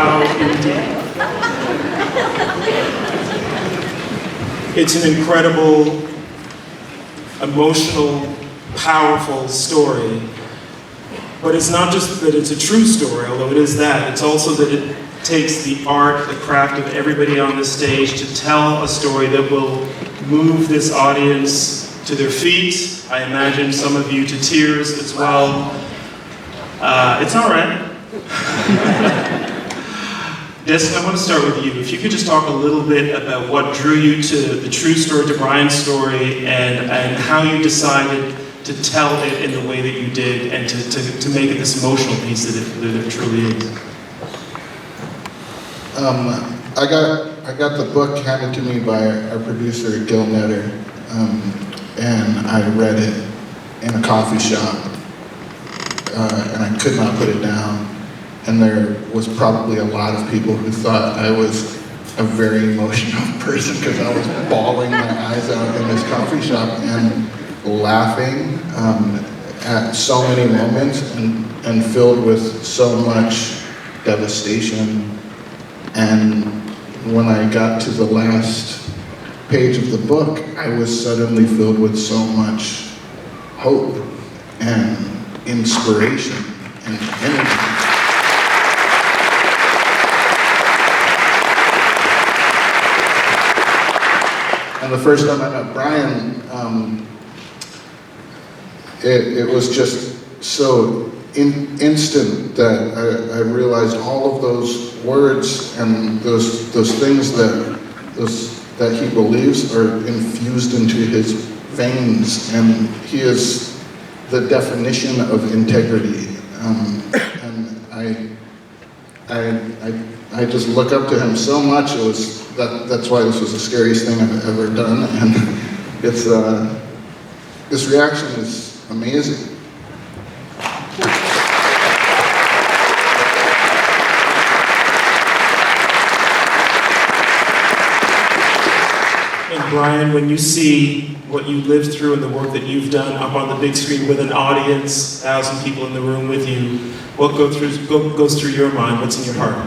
How indeed. It's an incredible, emotional, powerful story. But it's not just that it's a true story, although it is that. It's also that it takes the art, the craft of everybody on this stage to tell a story that will move this audience to their feet. I imagine some of you to tears as well. It's all right. Destin, I want to start with you. If you could just talk a little bit about what drew you to the true story, to Bryan's story, and how you decided to tell it in the way that you did, and to make it this emotional piece that it truly is. I got the book handed to me by our producer, Gil Netter, and I read it in a coffee shop, and I could not put it down. And there was probably a lot of people who thought I was a very emotional person because I was bawling my eyes out in this coffee shop and laughing at so many moments and filled with so much devastation. And when I got to the last page of the book, I was suddenly filled with so much hope and inspiration and energy. And the first time I met Bryan, it was just so instant that I realized all of those words and those things that he believes are infused into his veins, and he is the definition of integrity. And I just look up to him so much. That's why this was the scariest thing I've ever done, and it's this reaction is amazing. And Bryan, when you see what you lived through and the work that you've done up on the big screen with an audience, 1,000 people in the room with you, what goes through your mind? What's in your heart?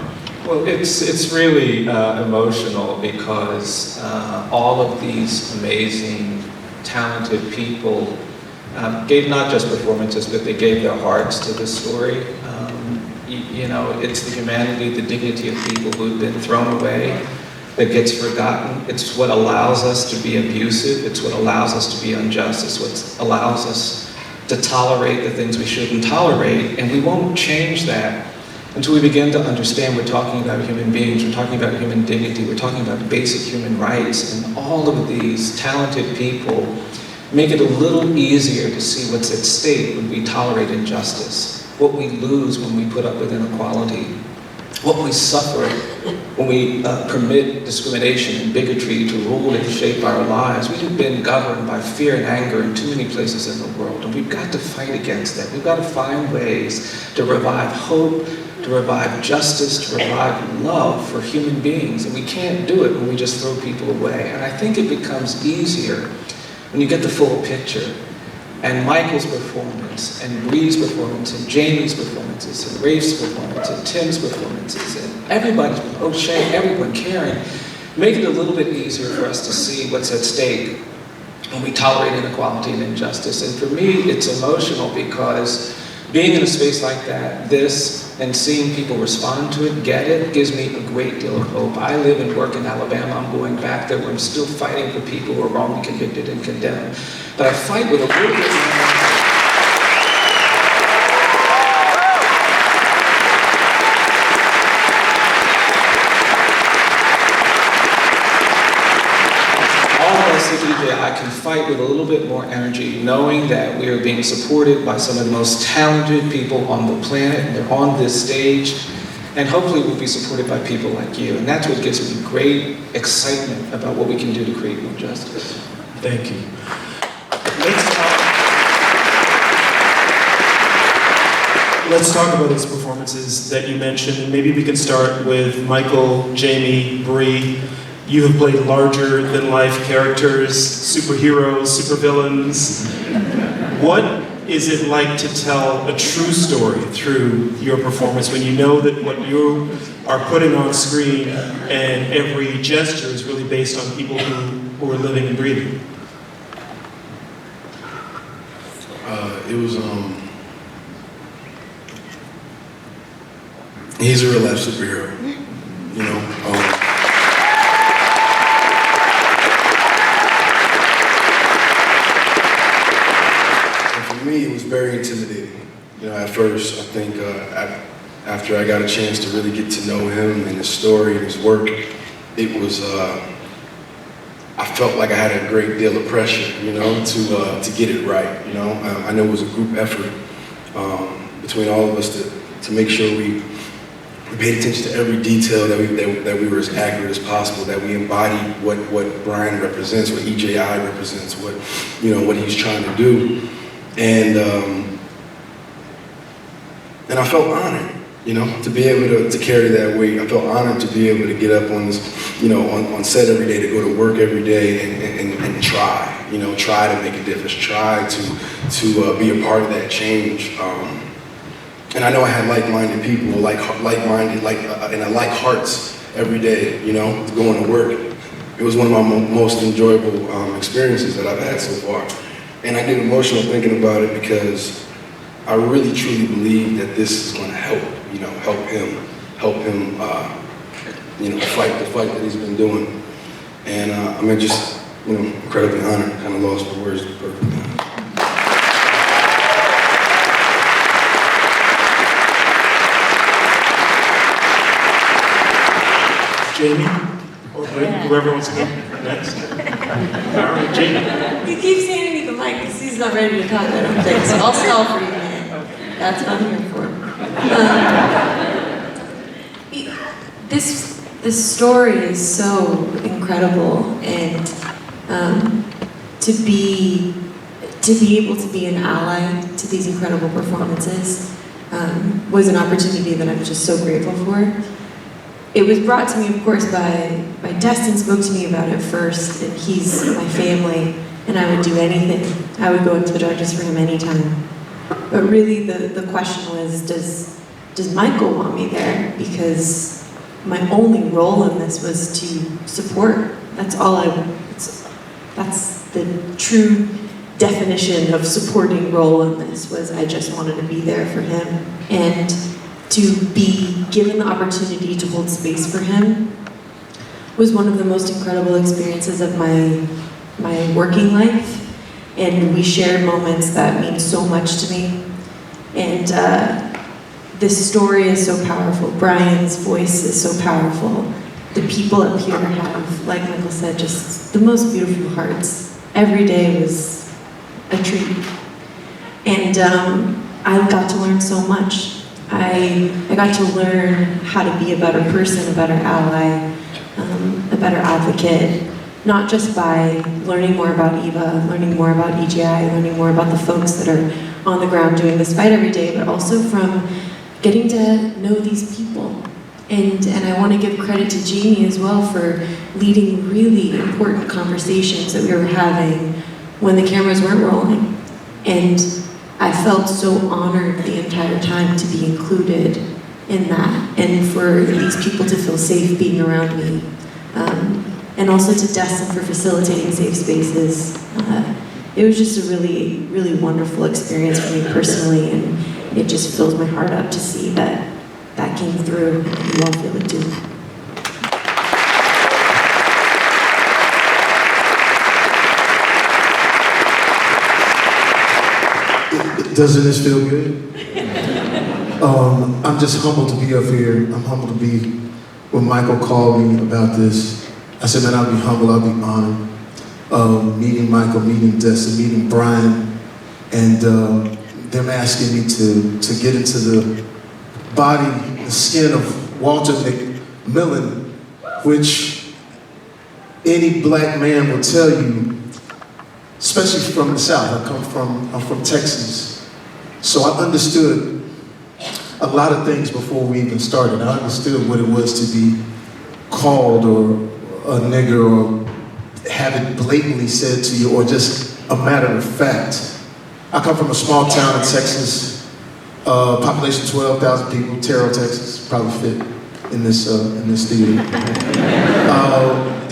Well, it's really emotional because all of these amazing, talented people gave not just performances, but they gave their hearts to the story. You know, it's the humanity, the dignity of people who've been thrown away that gets forgotten. It's what allows us to be abusive. It's what allows us to be unjust. It's what allows us to tolerate the things we shouldn't tolerate, and we won't change that until we begin to understand we're talking about human beings, we're talking about human dignity, we're talking about basic human rights, and all of these talented people make it a little easier to see what's at stake when we tolerate injustice, what we lose when we put up with inequality, what we suffer when we permit discrimination and bigotry to rule and shape our lives. We've been governed by fear and anger in too many places in the world, and we've got to fight against that. We've got to find ways to revive hope, to revive justice, to revive love for human beings. And we can't do it when we just throw people away. And I think it becomes easier when you get the full picture. And Michael's performance, and Brie's performance, and Jamie's performances, and Rafe's performance, and Tim's performances, and everybody's, O'Shea, everyone, Karen, make it a little bit easier for us to see what's at stake when we tolerate inequality and injustice. And for me, it's emotional because being in a space like that, and seeing people respond to it, get it, gives me a great deal of hope. I live and work in Alabama. I'm going back there where I'm still fighting for people who are wrongly convicted and condemned. But I fight with a little bit more. I can fight with a little bit more energy, knowing that we are being supported by some of the most talented people on the planet, and they're on this stage, and hopefully we'll be supported by people like you. And that's what gives me great excitement about what we can do to create more justice. Thank you. Let's talk about these performances that you mentioned, and maybe we can start with Michael, Jamie, Brie. You have played larger-than-life characters, superheroes, supervillains. What is it like to tell a true story through your performance when you know that what you are putting on screen and every gesture is really based on people who are living and breathing? It was, he's a real life superhero, you know. And for me, it was very intimidating. You know, at first, I think after I got a chance to really get to know him and his story and his work, it was, I felt like I had a great deal of pressure, you know, to get it right, you know. I know it was a group effort between all of us to make sure we paid attention to every detail, that we were as accurate as possible, that we embodied what Bryan represents, what EJI represents, what he's trying to do. And I felt honored, you know, to be able to carry that weight. I felt honored to be able to get up on this, you know, on set every day, to go to work every day and try, you know, try to make a difference, try to be a part of that change. And I know I had like-minded people, and I like hearts every day, you know, going to work. It was one of my most enjoyable experiences that I've had so far. And I get emotional thinking about it because I really truly believe that this is going to help, you know, help him, you know, fight the fight that he's been doing. And I'm just, you know, incredibly honored, kind of lost for words perfectly. Jamie, or Brie, whoever wants to go next. All right, Jamie. You keep saying to me the mic because he's not ready to talk, I don't think, so I'll stall for you, man. That's what I'm here for. This story is so incredible, and to be able to be an ally to these incredible performances was an opportunity that I'm just so grateful for. It was brought to me, of course, by Destin. Spoke to me about it first, and he's my family, and I would do anything. I would go into the darkness for him anytime. But really, the question was, does Michael want me there? Because my only role in this was to support. That's the true definition of supporting role in this, was I just wanted to be there for him. And to be given the opportunity to hold space for him was one of the most incredible experiences of my working life. And we shared moments that mean so much to me. And this story is so powerful. Bryan's voice is so powerful. The people up here have, like Michael said, just the most beautiful hearts. Every day was a treat. And I got to learn so much. I got to learn how to be a better person, a better ally, a better advocate, not just by learning more about EVA, learning more about EJI, learning more about the folks that are on the ground doing this fight every day, but also from getting to know these people. And I want to give credit to Jamie as well for leading really important conversations that we were having when the cameras weren't rolling. And I felt so honored the entire time to be included in that, and for these people to feel safe being around me. And also to Destin for facilitating safe spaces. It was just a really, really wonderful experience for me personally, and it just fills my heart up to see that that came through. You all feel it too. Doesn't this feel good? I'm just humbled to be up here. I'm humbled to be, when Michael called me about this, I said, man, I'll be humble, I'll be honored. Meeting Michael, meeting Destin, meeting Bryan, and them asking me to get into the body, the skin of Walter McMillan, which any black man will tell you, especially from the South. I'm from Texas. So I understood a lot of things before we even started. I understood what it was to be called or a nigger, or have it blatantly said to you, or just a matter of fact. I come from a small town in Texas, population 12,000 people, Terrell, Texas, probably fit in this theater.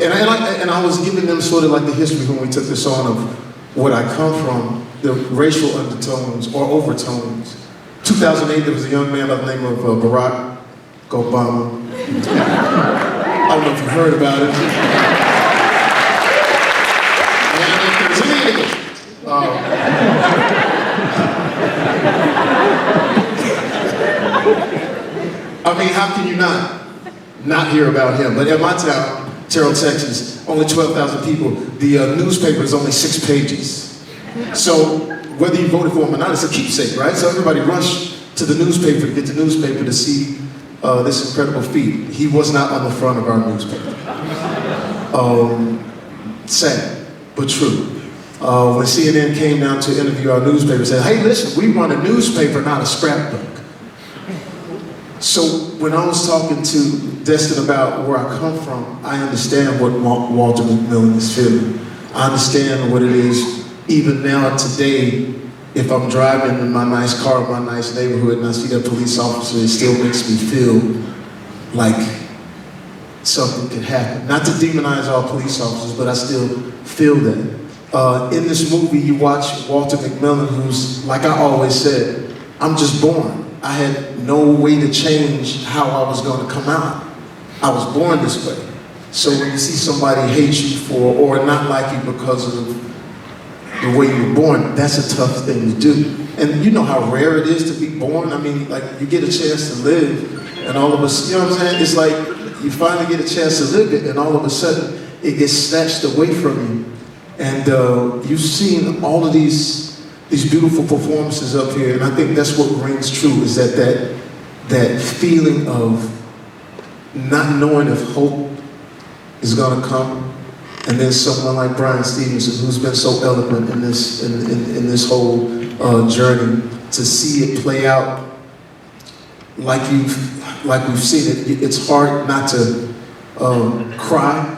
And I was giving them sort of like the history when we took this on of where I come from, the racial undertones or overtones. 2008, there was a young man by the name of Barack Obama. I don't know if you heard about it. I mean, how can you not hear about him? But in my town, Terrell, Texas, only 12,000 people. The newspaper is only 6 pages. So whether you voted for him or not, it's a keepsake, right? So everybody rushed to the newspaper to get the newspaper to see this incredible feat. He was not on the front of our newspaper. Sad, but true. When CNN came down to interview our newspaper, said, hey, listen, we run a newspaper, not a scrapbook. So when I was talking to Destin about where I come from, I understand what Walter McMillan is feeling. I understand what it is, even now today, if I'm driving in my nice car, my nice neighborhood, and I see that police officer, it still makes me feel like something could happen. Not to demonize all police officers, but I still feel that. In this movie, you watch Walter McMillan, who's, like I always said, I'm just born. I had no way to change how I was going to come out. I was born this way. So when you see somebody hate you for, or not like you because of the way you were born, that's a tough thing to do. And you know how rare it is to be born? I mean, like, you get a chance to live, and all of a sudden, you know what I'm saying? It's like, you finally get a chance to live it, and all of a sudden, it gets snatched away from you. And you've seen all of these beautiful performances up here, and I think that's what rings true, is that feeling of not knowing if hope is gonna come, and then someone like Bryan Stevenson, who's been so eloquent in this whole journey, to see it play out like we've seen it. It's hard not to cry.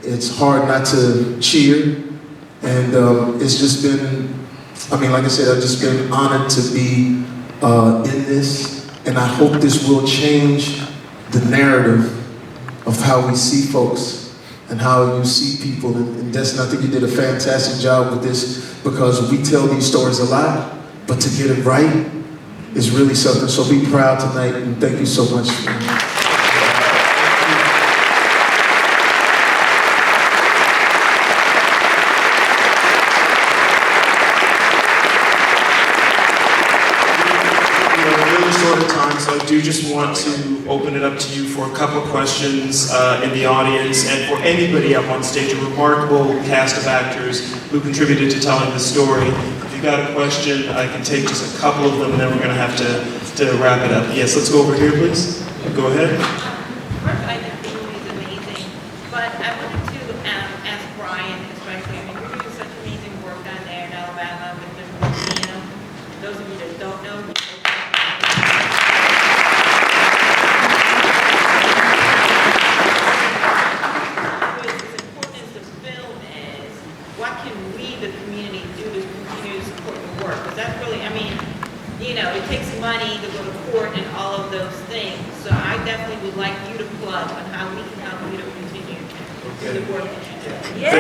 It's hard not to cheer, and it's just been, I mean, like I said, I've just been honored to be in this, and I hope this will change the narrative of how we see folks and how you see people. And Destin, I think you did a fantastic job with this, because we tell these stories a lot, but to get it right is really something. So be proud tonight, and thank you so much. So I do just want to open it up to you for a couple of questions in the audience, and for anybody up on stage, a remarkable cast of actors who contributed to telling the story. If you've got a question, I can take just a couple of them, and then we're going to have to wrap it up. Yes, let's go over here, please. Go ahead. First, I think the movie is amazing, but I wanted to ask Bryan, especially, I mean, you're doing such amazing work down there in Alabama with the museum. Those of you that don't know, it takes money to go to court and all of those things. So I definitely would like you to plug on how we can help you to continue the work that you do. Yeah.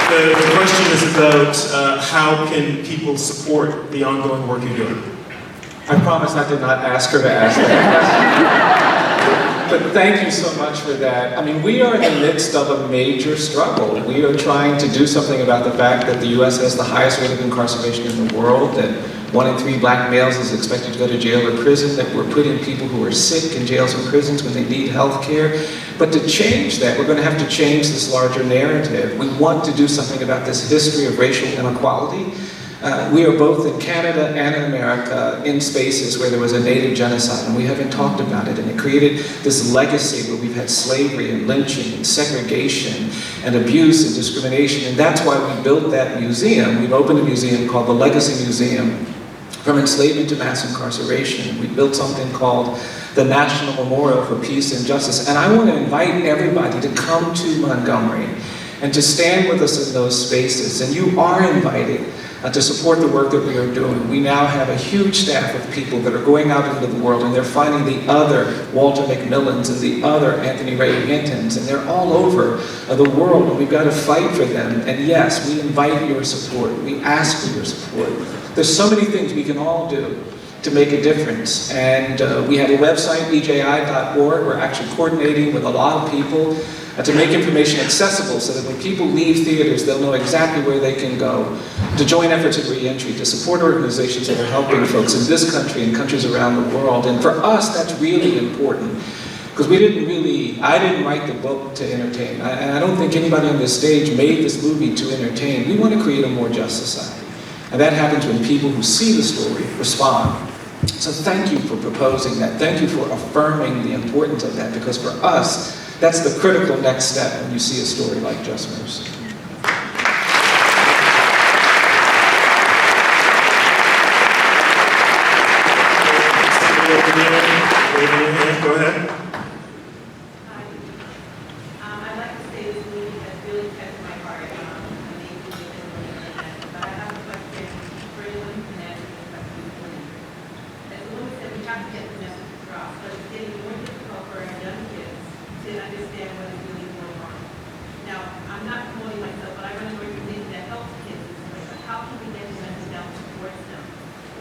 The question is about how can people support the ongoing work you're doing? I promise I did not ask her to ask that question. But thank you so much for that. I mean, we are in the midst of a major struggle. We are trying to do something about the fact that the U.S. has the highest rate of incarceration in the world, that 1 in 3 black males is expected to go to jail or prison, that we're putting people who are sick in jails and prisons when they need health care. But to change that, we're going to have to change this larger narrative. We want to do something about this history of racial inequality. We are both in Canada and in America in spaces where there was a native genocide, and we haven't talked about it, and it created this legacy where we've had slavery and lynching and segregation and abuse and discrimination, and that's why we built that museum. We've opened a museum called the Legacy Museum, from enslavement to mass incarceration. We built something called the National Memorial for Peace and Justice, and I want to invite everybody to come to Montgomery and to stand with us in those spaces. And you are invited to support the work that we are doing. We now have a huge staff of people that are going out into the world, and they're finding the other Walter McMillans and the other Anthony Ray Hintons, and they're all over the world, and we've got to fight for them. And yes, we invite your support. We ask for your support. There's so many things we can all do to make a difference. And we have a website, eji.org. We're actually coordinating with a lot of people to make information accessible so that when people leave theaters, they'll know exactly where they can go to join efforts of reentry, to support organizations that are helping folks in this country and countries around the world. And for us, that's really important, because I didn't write the book to entertain. And I don't think anybody on this stage made this movie to entertain. We want to create a more just society. And that happens when people who see the story respond. So thank you for proposing that. Thank you for affirming the importance of that, because for us, that's the critical next step when you see a story like Just Mercy. Go ahead. I'd like to say this movie has really touched my heart. But I have a question for anyone who can answer this question. As the woman said, we have to get the message across, but it's getting more difficult for our young kids to understand what is really going on. Now, I'm not promoting myself, but I run an organization that helps kids this way. But how can we get the message out towards them?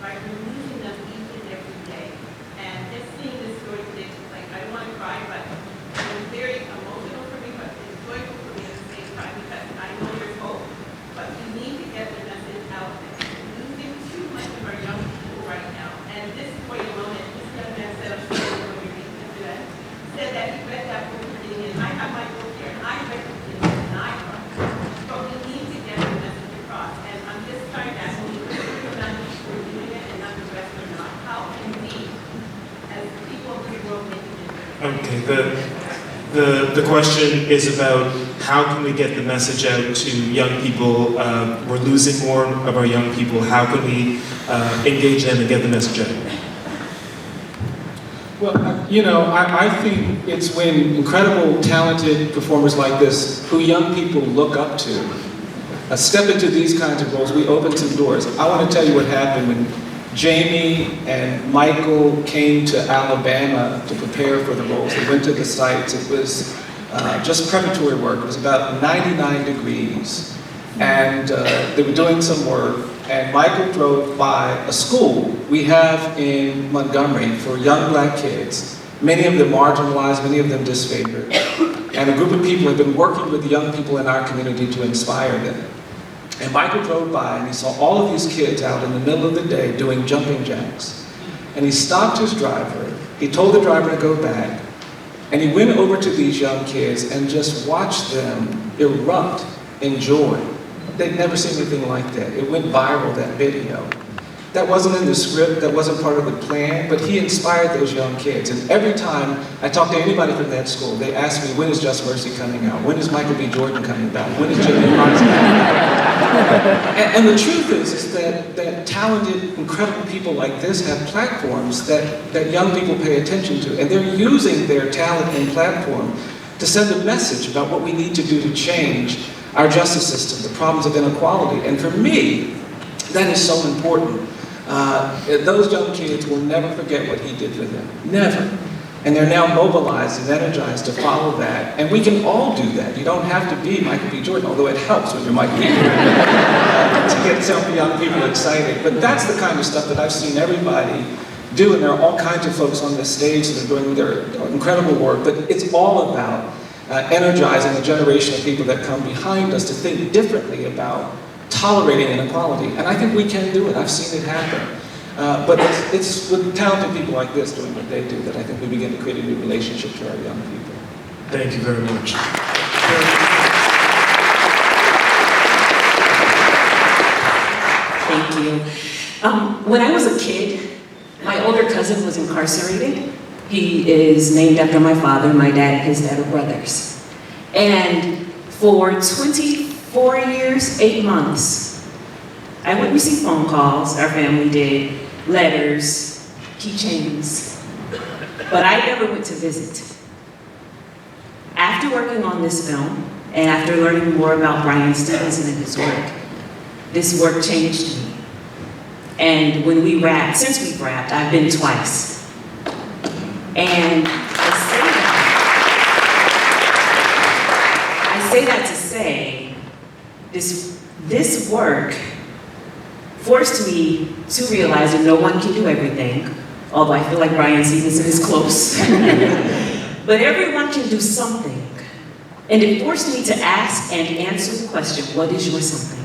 Right? We're losing them each and every day. And just seeing this story today, like, I don't want to cry, but it was very emotional for me, but it's joyful for me at the same time, because I know there's hope. But we need to get the message out there. We're losing too much of our young people right now. And this boy alone, and this young man said, I'm sure when we read into that, said that he read that book beginning, and I have my book here, and I read the beginning, and I cried. But we need to get the message across. And I'm just trying to ask you, whether not we're doing it and not the rest or not, how can we, as people of the world, make a difference? Okay, the question is about how can we get the message out to young people. We're losing more of our young people. How can we engage them and get the message out? Well, I think it's when incredible, talented performers like this, who young people look up to, step into these kinds of roles, we open some doors. I want to tell you what happened when Jamie and Michael came to Alabama to prepare for the roles. They went to the sites. It was just preparatory work. It was about 99 degrees. And they were doing some work. And Michael drove by a school we have in Montgomery for young black kids, many of them marginalized, many of them disfavored. And a group of people have been working with young people in our community to inspire them. And Michael drove by and he saw all of these kids out in the middle of the day doing jumping jacks. And he stopped his driver, he told the driver to go back, and he went over to these young kids and just watched them erupt in joy. They'd never seen anything like that. It went viral, that video. That wasn't in the script, that wasn't part of the plan, but he inspired those young kids. And every time I talk to anybody from that school, they ask me, when is Just Mercy coming out? When is Michael B. Jordan coming back? When is Jimmy Foxx coming out? And the truth is that talented, incredible people like this have platforms that young people pay attention to. And they're using their talent and platform to send a message about what we need to do to change our justice system, the problems of inequality. And for me, that is so important. Those young kids will never forget what he did for them. Never. And they're now mobilized and energized to follow that. And we can all do that. You don't have to be Michael B. Jordan, although it helps when you're Michael B. Jordan to get some young people excited. But that's the kind of stuff that I've seen everybody do. And there are all kinds of folks on this stage that are doing their incredible work. But it's all about energizing a generation of people that come behind us to think differently about tolerating inequality. And I think we can do it. I've seen it happen. But it's with talented people like this doing what they do that I think we begin to create a new relationship to our young people. Thank you very much. Thank you. When I was a kid, my older cousin was incarcerated. He is named after my father. My dad and his dad are brothers. And for 24 years, 8 months, I wouldn't receive phone calls, our family did, letters, keychains, but I never went to visit. After working on this film, And after learning more about Bryan Stevenson and his work, this work changed me. And when we rapped, since we've rapped, I've been twice. And I say that to say, this work forced me to realize that no one can do everything, although I feel like Bryan Stevenson is close. But everyone can do something. And it forced me to ask and answer the question, what is your something?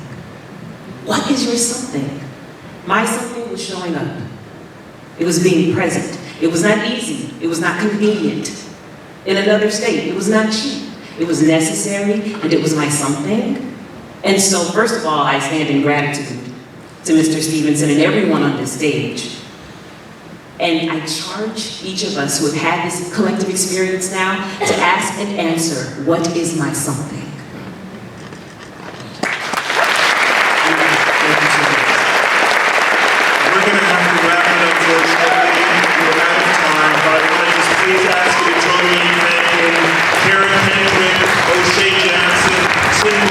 What is your something? My something was showing up. It was being present. It was not easy. It was not convenient. In another state, it was not cheap. It was necessary, and it was my something. And so, first of all, I stand in gratitude to Mr. Stevenson and everyone on this stage. And I charge each of us who have had this collective experience now to ask and answer, what is my something? We're going to have to wrap it, unfortunately. We're out of time, but I want to just please ask you to join me in thanking Karen Hendrick, O'Shea Jackson, Tim